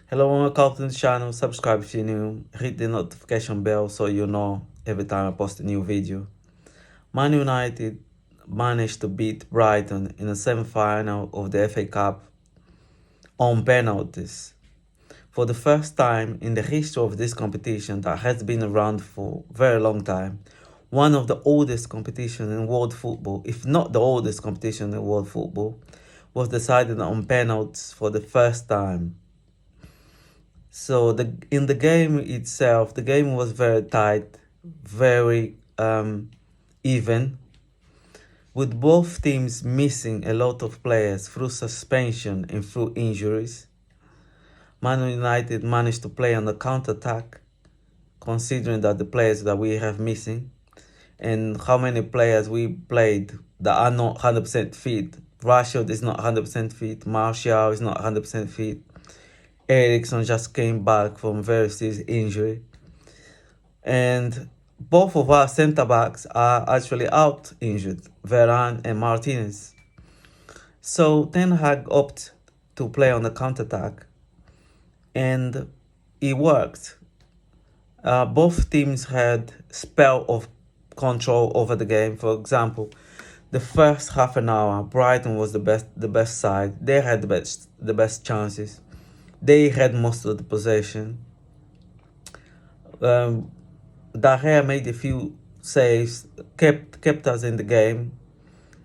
Hello and welcome to the channel. Subscribe if you're new. Hit the notification bell so you know every time I post a new video. Man United managed to beat Brighton in the semi-final of the FA Cup on penalties. For the first time in the history of this competition that has been around for a very long time, one of the oldest competitions in world football, if not the oldest competition in world football, was decided on penalties for the first time. So in the game itself, the game was very tight, very even, with both teams missing a lot of players through suspension and through injuries. Man United managed to play on the counter-attack, considering that the players that we have missing and how many players we played that are not 100% fit. Rashford is not 100% fit. Martial is not 100% fit. Eriksen just came back from very serious injury. And both of our centre-backs are actually out injured, Varane and Martinez. So Ten Hag opted to play on the counter-attack, and it worked. Both teams had spell of control over the game. For example, the first half an hour, Brighton was the best side. They had the best chances. They had most of the possession. Daher made a few saves, kept us in the game,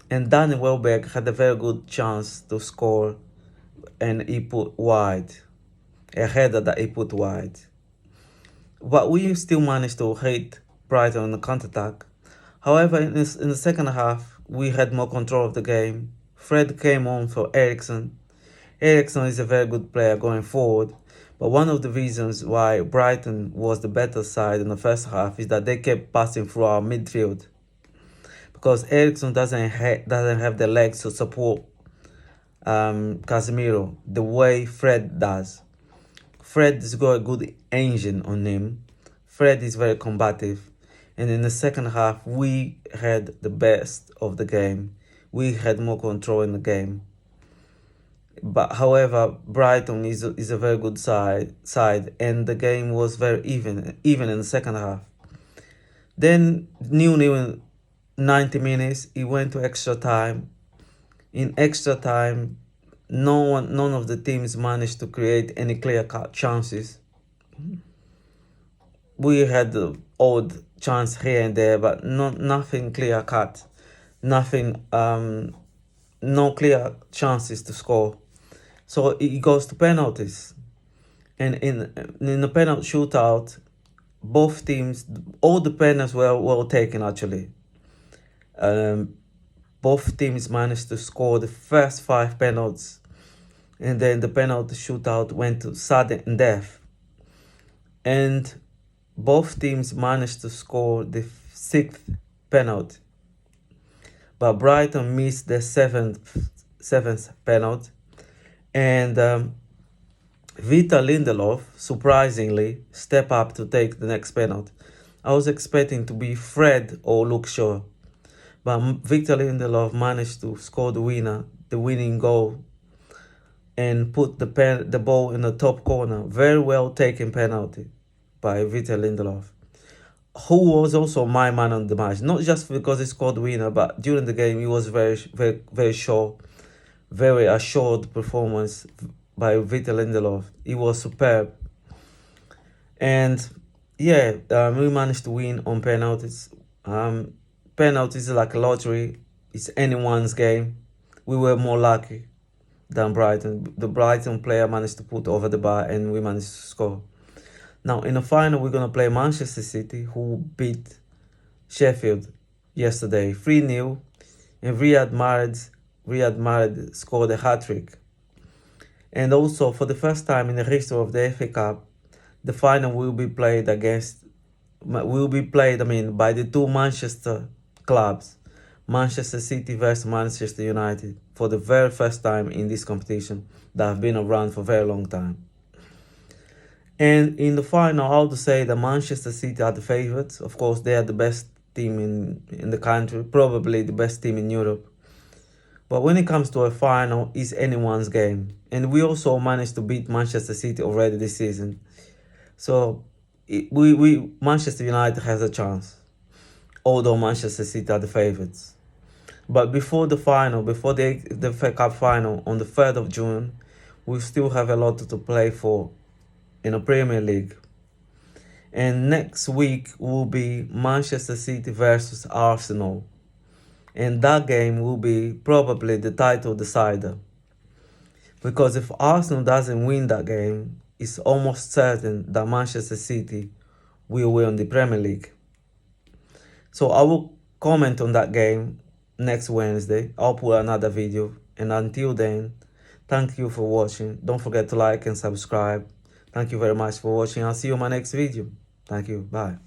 and Danny Welbeck had a very good chance to score, and he put wide, a header that he put wide. But we still managed to hit Brighton on the counter-attack. However, in the second half, we had more control of the game. Fred came on for Eriksen. Eriksen is a very good player going forward, but one of the reasons why Brighton was the better side in the first half is that they kept passing through our midfield, because Eriksen doesn't have the legs to support Casemiro the way Fred does. Fred has got a good engine on him. Fred is very combative, and in the second half we had the best of the game. We had more control in the game. But however, Brighton is a very good side, and the game was very even in the second half. Then nil in 90 minutes, it went to extra time. In extra time, none of the teams managed to create any clear-cut chances. We had the odd chance here and there, but nothing clear-cut, nothing, no clear chances to score. So it goes to penalties, and in the penalty shootout, both teams, all the penalties were well taken actually. Both teams managed to score the first 5 penalties, and then the penalty shootout went to sudden death. And both teams managed to score the 6th penalty, but Brighton missed the 7th penalty. And Victor Lindelof, surprisingly, stepped up to take the next penalty. I was expecting to be Fred or Luke Shaw, but Victor Lindelof managed to score the winning goal, and put the ball in the top corner. Very well taken penalty by Victor Lindelof, who was also my man on the match. Not just because he scored the winner, but during the game he was very sure. Very assured performance by Victor Lindelof. He was superb. And yeah, we managed to win on penalties. Penalties are like a lottery. It's anyone's game. We were more lucky than Brighton. The Brighton player managed to put over the bar, and we managed to score. Now, in the final, we're going to play Manchester City, who beat Sheffield yesterday 3-0, and Riyad Mahrez scored a hat-trick. And also, for the first time in the history of the FA Cup, the final will be played by the two Manchester clubs, Manchester City versus Manchester United, for the very first time in this competition that have been around for a very long time. And in the final, I would say that Manchester City are the favourites. Of course, they are the best team in the country, probably the best team in Europe. But when it comes to a final, it's anyone's game. And we also managed to beat Manchester City already this season. So Manchester United has a chance, although Manchester City are the favourites. But before the final, before the FA Cup final on the 3rd of June, we still have a lot to play for in the Premier League. And next week will be Manchester City versus Arsenal. And that game will be probably the title decider. Because if Arsenal doesn't win that game, it's almost certain that Manchester City will win the Premier League. So I will comment on that game next Wednesday. I'll put another video. And until then, thank you for watching. Don't forget to like and subscribe. Thank you very much for watching. I'll see you in my next video. Thank you. Bye.